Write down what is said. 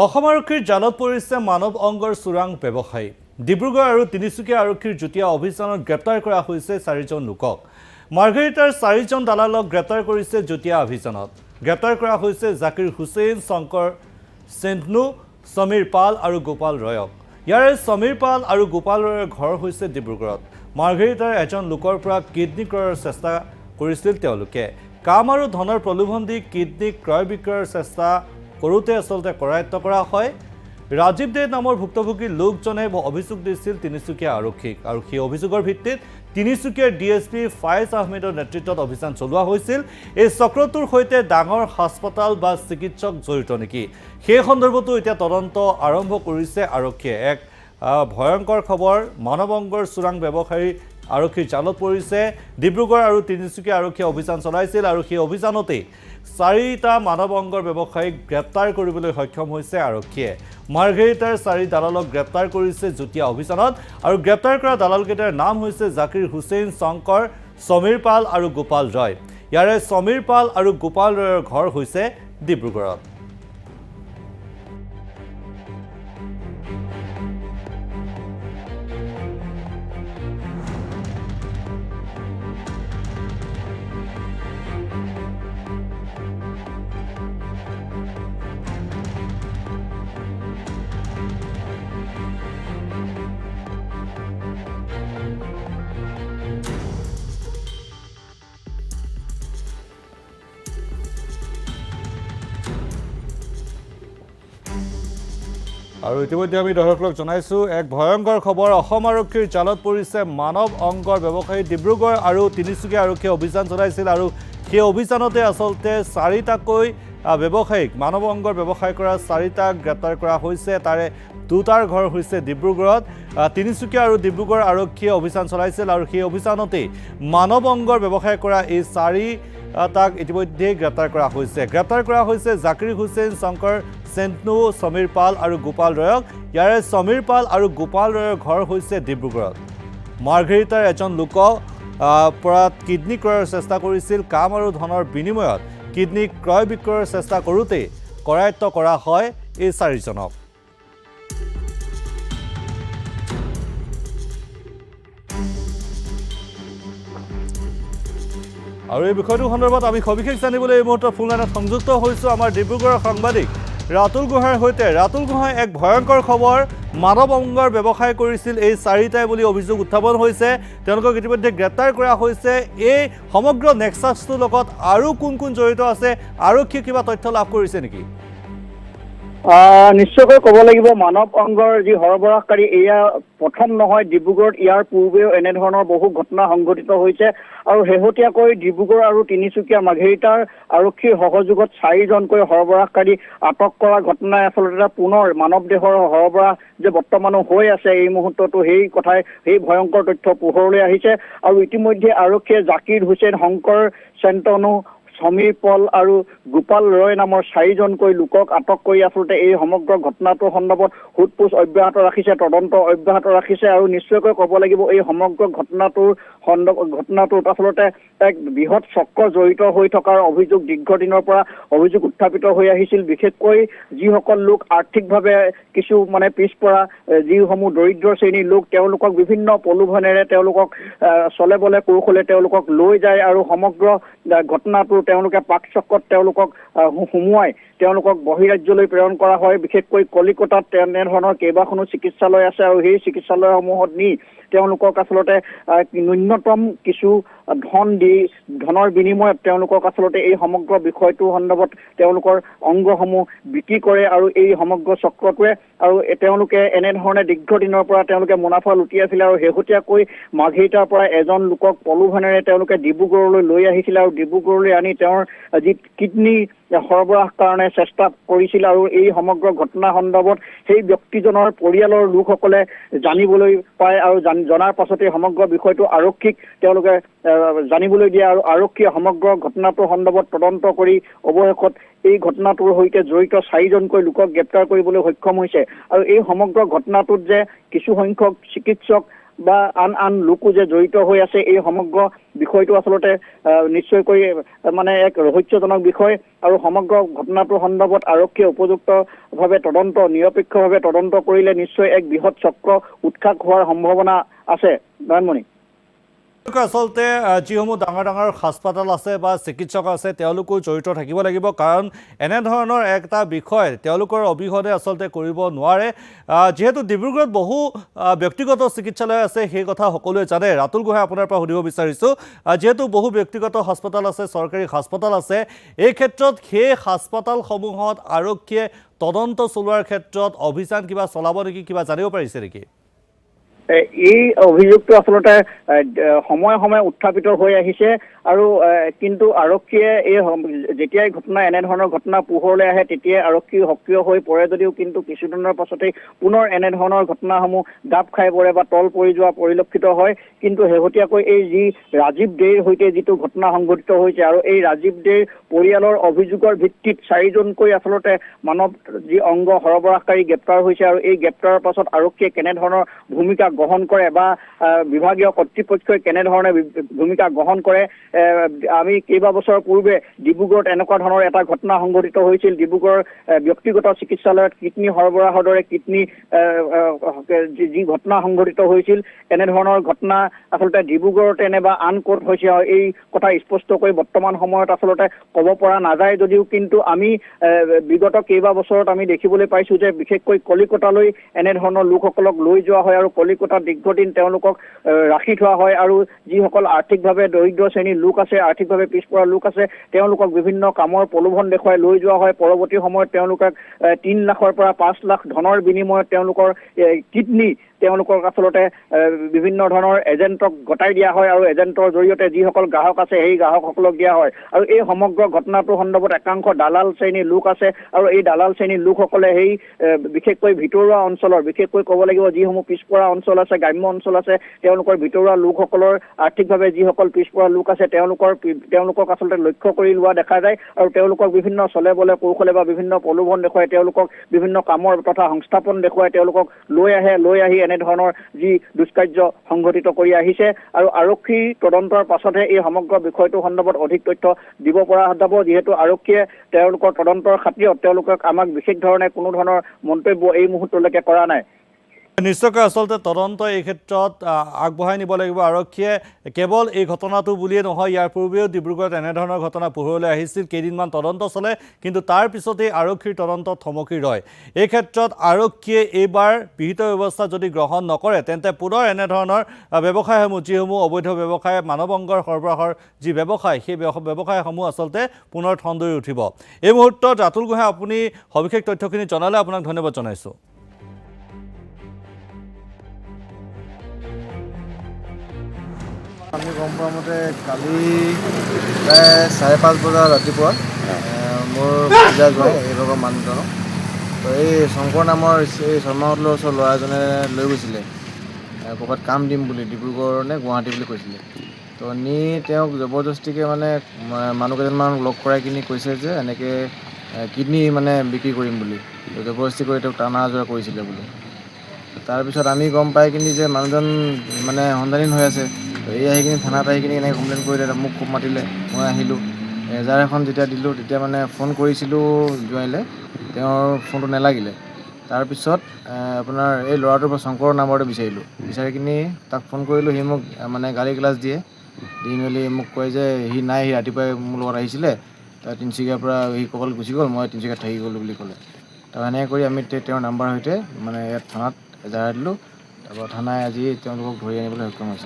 অসম আৰক্ষীৰ জালত পৰিছে মানৱ অংগৰ চোৰাং ব্যৱসায়ী। ডিব্ৰুগড় আৰু তিনিচুকীয়া আৰক্ষীৰ যুটীয়া অভিযানত গ্ৰেপ্তাৰ কৰা হৈছে 4জন লোকক। মাৰ্ঘেৰিটাৰ 4জন দালালক গ্ৰেপ্তাৰ কৰিছে যুটীয়া অভিযানত। গ্ৰেপ্তাৰ কৰা হৈছে জাকিৰ হুছেইন, শংকৰ সেন্থনু, সমীৰ পাল আৰু গোপাল ৰয়ক। ইয়াৰে সমীৰ পাল আৰু গোপাল ৰয়ৰ ঘৰ হৈছে ডিব্ৰুগড়ত। মাৰ্ঘেৰিটাৰ এজন লোকৰ পৰা কিডনী ক্ৰয়ৰ চেষ্টা কৰিছিল তেওঁলোকে। কাম আৰু ধনৰ প্ৰলোভন দি কিডনী ক্ৰয় বিক্ৰয়ৰ চেষ্টা কৰোঁতে আচলতে কৰায়ত্ব কৰা হয়। ৰাজীৱ দে নামৰ ভুক্তভোগী লোকজনে অভিযোগ দিছিল তিনিচুকীয়া আৰক্ষীক আৰু সেই অভিযোগৰ ভিত্তিত তিনিচুকীয়াৰ ডিএছপি ফায়েজ আহমেদৰ নেতৃত্বত অভিযান চলোৱা হৈছিল। এই চক্ৰটোৰ সৈতে ডাঙৰ হাস্পতাল বা চিকিৎসক জড়িত নেকি সেই সন্দৰ্ভতো এতিয়া তদন্ত আৰম্ভ কৰিছে আৰক্ষীয়ে। এক ভয়ংকৰ খবৰ, মানৱ অংগৰ চোৰাং ব্যৱসায়ী আৰক্ষীৰ জালত পৰিছে। ডিব্ৰুগড় আৰু তিনিচুকীয়া আৰক্ষীয়ে অভিযান চলাইছিল আৰু সেই অভিযানতেই 4টা মানৱ অংগৰ ব্যৱসায়ীক গ্ৰেপ্তাৰ কৰিবলৈ সক্ষম হৈছে আৰক্ষীয়ে। মাৰ্ঘেৰিটাৰ 4 দালালক গ্ৰেপ্তাৰ কৰিছে যুটীয়া অভিযানত আৰু গ্ৰেপ্তাৰ কৰা দালালকেইটাৰ নাম হৈছে জাকিৰ হুছেইন, শংকৰ, সমীৰ পাল আৰু গোপাল ৰয়। ইয়াৰে সমীৰ পাল আৰু গোপাল ৰয়ৰ ঘৰ হৈছে ডিব্ৰুগড়ত। আৰু ইতিমধ্যে আমি দৰ্শকক জনাইছোঁ এক ভয়ংকৰ খবৰ, অসম আৰক্ষীৰ জালত পৰিছে মানৱ অংগৰ ব্যৱসায়ী। ডিব্ৰুগড় আৰু তিনিচুকীয়া আৰক্ষীয়ে অভিযান চলাইছিল আৰু সেই অভিযানতে আচলতে 4টাকৈ ব্যৱসায়ীক, মানৱ অংগৰ ব্যৱসায় কৰা 4টাক গ্ৰেপ্তাৰ কৰা হৈছে। তাৰে 2টাৰ ঘৰ হৈছে ডিব্ৰুগড়ত। তিনিচুকীয়া আৰু ডিব্ৰুগড় আৰক্ষীয়ে অভিযান চলাইছিল আৰু সেই অভিযানতেই মানৱ অংগৰ ব্যৱসায় কৰা এই 4টাক ইতিমধ্যেই গ্ৰেপ্তাৰ কৰা হৈছে। গ্ৰেপ্তাৰ কৰা হৈছে জাকিৰ হুছেইন, শংকৰ সেন্থনু, সমীৰ পাল আৰু গোপাল ৰয়ক। ইয়াৰে সমীৰ পাল আৰু গোপাল ৰয়ৰ ঘৰ হৈছে ডিব্ৰুগড়ত। মাৰ্ঘেৰিটাৰ এজন লোকক পৰা কিডনী ক্ৰয়ৰ চেষ্টা কৰিছিল। কাম আৰু ধনৰ বিনিময়ত কিডনী ক্ৰয় বিক্ৰয়ৰ চেষ্টা কৰোঁতেই কৰায়ত্ব কৰা হয় এই 4জনক। আৰু এই বিষয়টোৰ সন্দৰ্ভত আমি সবিশেষ জানিবলৈ এই মুহূৰ্তত ফোন লাইনত সংযুক্ত হৈছোঁ আমাৰ ডিব্ৰুগড়ৰ সাংবাদিক ৰাতুল গোহাঁইৰ সৈতে। ৰাতুল গোহাঁই, এক ভয়ংকৰ খবৰ, মানৱ অংগৰ ব্যৱসায় কৰিছিল এই 4টাই বুলি অভিযোগ উত্থাপন হৈছে। তেওঁলোকক ইতিমধ্যে গ্ৰেপ্তাৰ কৰা হৈছে। এই সমগ্ৰ নেক্সাছটোৰ লগত আৰু কোন কোন জড়িত আছে, আৰক্ষীয়ে কিবা তথ্য লাভ কৰিছে নেকি? নিশ্চয়কৈ ক'ব লাগিব, মানৱ অংগৰ যি সৰবৰাহকাৰী এয়া প্ৰথম নহয়। ডিব্ৰুগড়ত ইয়াৰ পূৰ্বেও এনেধৰণৰ বহু ঘটনা সংঘটিত হৈছে আৰু শেহতীয়াকৈ ডিব্ৰুগড় আৰু তিনিচুকীয়া মাৰ্ঘেৰিটাৰ আৰক্ষীৰ সহযোগত 4জনকৈ সৰবৰাহকাৰী আটক কৰা ঘটনাই আচলতে পুনৰ মানৱ দেহৰ সৰবৰাহ যে বৰ্তমানো হৈ আছে এই মুহূৰ্ততো সেই কথাই, সেই ভয়ংকৰ তথ্য পোহৰলৈ আহিছে। আৰু ইতিমধ্যে আৰক্ষীয়ে জাকিৰ হুছেইন, শংকৰ সেন্থনু, সমীৰ পাল আৰু গোপাল ৰয় নামৰ 4জনকৈ লোকক আটক কৰি আচলতে এই সমগ্ৰ ঘটনাটোৰ সন্দৰ্ভত সোধপোছ অব্যাহত ৰাখিছে, তদন্ত অব্যাহত ৰাখিছে। আৰু নিশ্চয়কৈ ক'ব লাগিব, এই সমগ্ৰ ঘটনাটোত আচলতে এক বৃহৎ চক্ৰ জড়িত হৈ থকাৰ অভিযোগ দীৰ্ঘদিনৰ পৰা অভিযোগ উত্থাপিত হৈ আহিছিল। বিশেষকৈ যিসকল লোক আৰ্থিকভাৱে কিছু পিছপৰা, যিসমূহ দৰিদ্ৰ শ্ৰেণীৰ লোক, তেওঁলোকক বিভিন্ন প্ৰলোভনেৰে তেওঁলোকক চলে বলে কৌশলে তেওঁলোকক লৈ যায় আৰু সমগ্ৰ ঘটনাটো তেওঁলোকে পাক চক্ৰত তেওঁলোকক সুমুৱাই তেওঁলোকক বহিৰাজ্যলৈ প্ৰেৰণ কৰা হয়। বিশেষকৈ কলিকতাত তেনেধৰণৰ কেইবাখনো চিকিৎসালয় আছে আৰু সেই চিকিৎসালয়সমূহত নি তেওঁলোকক আচলতে ন্যূনতম কিছু ধনৰ বিনিময়ত তেওঁলোকক আচলতে এই সমগ্ৰ বিষয়টোৰ সন্দৰ্ভত তেওঁলোকৰ অংগসমূহ বিক্ৰী কৰে আৰু এই সমগ্ৰ চক্ৰটোৱে আৰু তেওঁলোকে এনেধৰণে দীৰ্ঘদিনৰ পৰা তেওঁলোকে মুনাফা লুটি আছিলে। আৰু শেহতীয়াকৈ মাৰ্ঘেৰিটাৰ পৰা এজন লোকক প্ৰলোভনেৰে তেওঁলোকে ডিব্ৰুগড়লৈ লৈ আহিছিলে আৰু ডিব্ৰুগড়লৈ আনি তেওঁৰ যি কিডনী সৰবৰাহ কাৰণে চেষ্টা কৰিছিল। আৰু এই সমগ্ৰ ঘটনা সন্দৰ্ভত সেই ব্যক্তিজনৰ পৰিয়ালৰ লোকসকলে জানিবলৈ পায় আৰু জনাৰ পাছতে সমগ্ৰ বিষয়টো আৰক্ষীক তেওঁলোকে জানিবলৈ দিয়ে আৰু আৰক্ষীয়ে সমগ্ৰ ঘটনাটোৰ সন্দৰ্ভত তদন্ত কৰি অৱশেষত এই ঘটনাটোৰ সৈতে জড়িত 4জনকৈ লোকক গ্ৰেপ্তাৰ কৰিবলৈ সক্ষম হৈছে। আৰু এই সমগ্ৰ ঘটনাটোত যে কিছু সংখ্যক চিকিৎসক বা আন লোকো যে জড়িত হৈ আছে এই সমগ্ৰ বিষয়টো আচলতে নিশ্চয়কৈ মানে এক ৰহস্যজনক বিষয় আৰু সমগ্ৰ ঘটনাটোৰ সন্দৰ্ভত আৰক্ষীয়ে উপযুক্তভাৱে তদন্ত নিৰপেক্ষভাৱে তদন্ত কৰিলে নিশ্চয় এক বৃহৎ চক্ৰ উৎখাত হোৱাৰ সম্ভাৱনা আছে নয়নমণি আচলতে যিসমূহ ডাঙৰ ডাঙৰ হাস্পাতাল আছে বা চিকিৎসক আছে তেওঁলোকো জড়িত থাকিব লাগিব কাৰণ এনেধৰণৰ এটা বিষয় তেওঁলোকৰ অবিহনে আচলতে কৰিব নোৱাৰে যিহেতু ডিব্ৰুগড়ত বহু ব্যক্তিগত চিকিৎসালয় আছে সেই কথা সকলোৱে জানে ৰাতুল গোহাঁই আপোনাৰ পৰা সুধিব বিচাৰিছোঁ যিহেতু বহু ব্যক্তিগত হাস্পাতাল আছে চৰকাৰী হাস্পাতাল আছে এই ক্ষেত্ৰত সেই হাস্পাতালসমূহত আৰক্ষীয়ে তদন্ত চলোৱাৰ ক্ষেত্ৰত অভিযান কিবা চলাব নেকি কিবা জানিব পাৰিছে নেকি এই অভিযোগটো আচলতে সময়ে সময়ে উত্থাপিত হৈ আহিছে আৰু কিন্তু আৰক্ষীয়ে এই যেতিয়াই ঘটনা এনেধৰণৰ ঘটনা পোহৰলৈ আহে তেতিয়াই আৰক্ষী সক্ৰিয় হৈ পৰে যদিও কিন্তু কিছুদিনৰ পাছতেই পুনৰ এনেধৰণৰ ঘটনাসমূহ দাব খাই পৰে বা তল পৰি যোৱা পৰিলক্ষিত হয় কিন্তু শেহতীয়াকৈ এই যি ৰাজীৱ দেৰ সৈতে যিটো ঘটনা সংঘটিত হৈছে আৰু এই ৰাজীৱ দেৰ পৰিয়ালৰ অভিযোগৰ ভিত্তিত 4জনকৈ আচলতে মানৱ যি অংগ সৰবৰাহকাৰী গ্ৰেপ্তাৰ হৈছে আৰু এই গ্ৰেপ্তাৰৰ পাছত আৰক্ষীয়ে কেনেধৰণৰ ভূমিকা গ্ৰহণ কৰে বা বিভাগীয় কৰ্তৃপক্ষই কেনেধৰণে ভূমিকা গ্ৰহণ কৰে আমি কেইবা বছৰ পূৰ্বে ডিব্ৰুগড়ত এনেকুৱা ধৰণৰ এটা ঘটনা সংঘটিত হৈছিল ডিব্ৰুগড় ব্যক্তিগত চিকিৎসালয়ত কিডনী সৰবৰাহৰ দৰে কিডনী যি ঘটনা সংঘটিত হৈছিল এনেধৰণৰ ঘটনা আচলতে ডিব্ৰুগড়তে নে বা আন ক'ত হৈছে এই কথা স্পষ্টকৈ বৰ্তমান সময়ত আচলতে ক'ব পৰা নাযায় যদিও কিন্তু আমি বিগত কেইবা বছৰত আমি দেখিবলৈ পাইছোঁ যে বিশেষকৈ কলিকতালৈ এনেধৰণৰ লোকসকলক লৈ যোৱা হয় আৰু কলিকতাত দীৰ্ঘদিন তেওঁলোকক ৰাখি থোৱা হয় আৰু যিসকল আৰ্থিকভাৱে দৰিদ্ৰ শ্ৰেণীৰ লোক আছে আৰ্থিকভাৱে পিছপৰা লোক আছে তেওঁলোকক বিভিন্ন কামৰ প্ৰলোভন দেখুৱাই লৈ যোৱা হয় পৰৱৰ্তী সময়ত তেওঁলোকক 3 লাখৰ পৰা 5 লাখ ধনৰ বিনিময়ত তেওঁলোকৰ কিডনী তেওঁলোকক আচলতে বিভিন্ন ধৰণৰ এজেণ্টক গতাই দিয়া হয় আৰু এজেণ্টৰ জৰিয়তে যিসকল গ্ৰাহক আছে সেই গ্ৰাহকসকলক দিয়া হয় আৰু এই সমগ্ৰ ঘটনাটোৰ সন্দৰ্ভত একাংশ দালাল শ্ৰেণীৰ লোক আছে আৰু এই দালাল শ্ৰেণীৰ লোকসকলে সেই বিশেষকৈ ভিতৰুৱা অঞ্চলৰ বিশেষকৈ ক'ব লাগিব যিসমূহ পিছপৰা অঞ্চল আছে গ্ৰাম্য অঞ্চল আছে তেওঁলোকৰ ভিতৰুৱা লোকসকলৰ আৰ্থিকভাৱে যিসকল পিছপৰা লোক আছে তেওঁলোকক আচলতে লক্ষ্য কৰি লোৱা দেখা যায় আৰু তেওঁলোকক বিভিন্ন চলে বলে কৌশলে বা বিভিন্ন প্ৰলোভন দেখুৱাই তেওঁলোকক বিভিন্ন কামৰ তথা সংস্থাপন দেখুৱাই তেওঁলোকক লৈ আহি এনেধৰণৰ যি দুষ্কাৰ্য সংঘটিত কৰি আহিছে আৰু আৰক্ষী তদন্তৰ পাছতহে এই সমগ্ৰ বিষয়টো সন্দৰ্ভত অধিক তথ্য দিব পৰা যাব যিহেতু আৰক্ষীয়ে তেওঁলোকৰ তদন্তৰ খাতিৰত তেওঁলোকক আমাক বিশেষ ধৰণে কোনো ধৰণৰ মন্তব্য এই মুহূৰ্তলৈকে কৰা নাই নিশ্চয়কৈ আচলতে তদন্ত এই ক্ষেত্ৰত আগবঢ়াই নিব লাগিব আৰক্ষীয়ে কেৱল এই ঘটনাটো বুলিয়ে নহয় ইয়াৰ পূৰ্বেও ডিব্ৰুগড়ত এনেধৰণৰ ঘটনা পোহৰলৈ আহিছিল কেইদিনমান তদন্ত চলে কিন্তু তাৰ পিছতেই আৰক্ষীৰ তদন্ত থমকি ৰয় এই ক্ষেত্ৰত আৰক্ষীয়ে এইবাৰ বিহিত ব্যৱস্থা যদি গ্ৰহণ নকৰে তেন্তে পুনৰ এনেধৰণৰ ব্যৱসায়সমূহ যিসমূহ অবৈধ ব্যৱসায় মানৱ অংগৰ সৰবৰাহৰ যি ব্যৱসায় সেই ব্যৱসায়সমূহ আচলতে পুনৰ ঠন্দৈ উঠিব এই মুহূৰ্তত ৰাতুল গোহাঁই আপুনি সবিশেষ তথ্যখিনি জনালে আপোনাক ধন্যবাদ জনাইছোঁ আমি গম পোৱা মতে কালি প্ৰায় 5:30 বজাত ৰাতিপুৱা মোৰ পূজা যোৱাই এইভাগৰ মানুহজনক তো এই শংকৰ নামৰ এই শৰ্মা হোটেলৰ ওচৰৰ ল'ৰা এজনে লৈ গৈছিলে ক'ৰবাত কাম দিম বুলি ডিব্ৰুগড় নে গুৱাহাটী বুলি কৈছিলে তো নি তেওঁক জবৰদস্তিকৈ মানে মানুহ কেইজনমানক লগ কৰাই কিনি কৈছে যে এনেকৈ কিডনী মানে বিক্ৰী কৰিম বুলি জবৰদস্তি কৰি তেওঁক টানা আজোৰা কৰিছিলে বুলি তাৰপিছত আমি গম পাই কিনি যে মানুহজন মানে সন্ধানহীন হৈ আছে এই আহি কিনি থানাত আহি কিনি এনেকৈ কমপ্লেইন কৰিলে মোক খুব মাতিলে মই আহিলোঁ এজাৰ এখন যেতিয়া দিলোঁ তেতিয়া মানে ফোন কৰিছিলোঁ জোৱাইলে তেওঁৰ ফোনটো নালাগিলে তাৰপিছত আপোনাৰ এই ল'ৰাটোৰ পৰা শংকৰ নাম্বাৰটো বিচাৰিলোঁ বিচাৰি কিনি তাক ফোন কৰিলোঁ সি মোক মানে গালি গ্লাছ দিয়ে দি মেলি মোক কয় যে সি নাই সি ৰাতিপুৱাই মোৰ লগত আহিছিলে তাৰ তিনিচুকীয়াৰ পৰা সি ক'বলৈ গুচি গ'ল মই তিনিচুকীয়াত থাকি গ'লোঁ বুলি ক'লে তো এনেকৈ কৰি আমি তেওঁৰ নাম্বাৰৰ সৈতে মানে ইয়াত থানাত এজাহাৰ দিলোঁ তাৰপৰা থানাই আজি তেওঁলোকক ধৰি আনিবলৈ সক্ষম হৈছে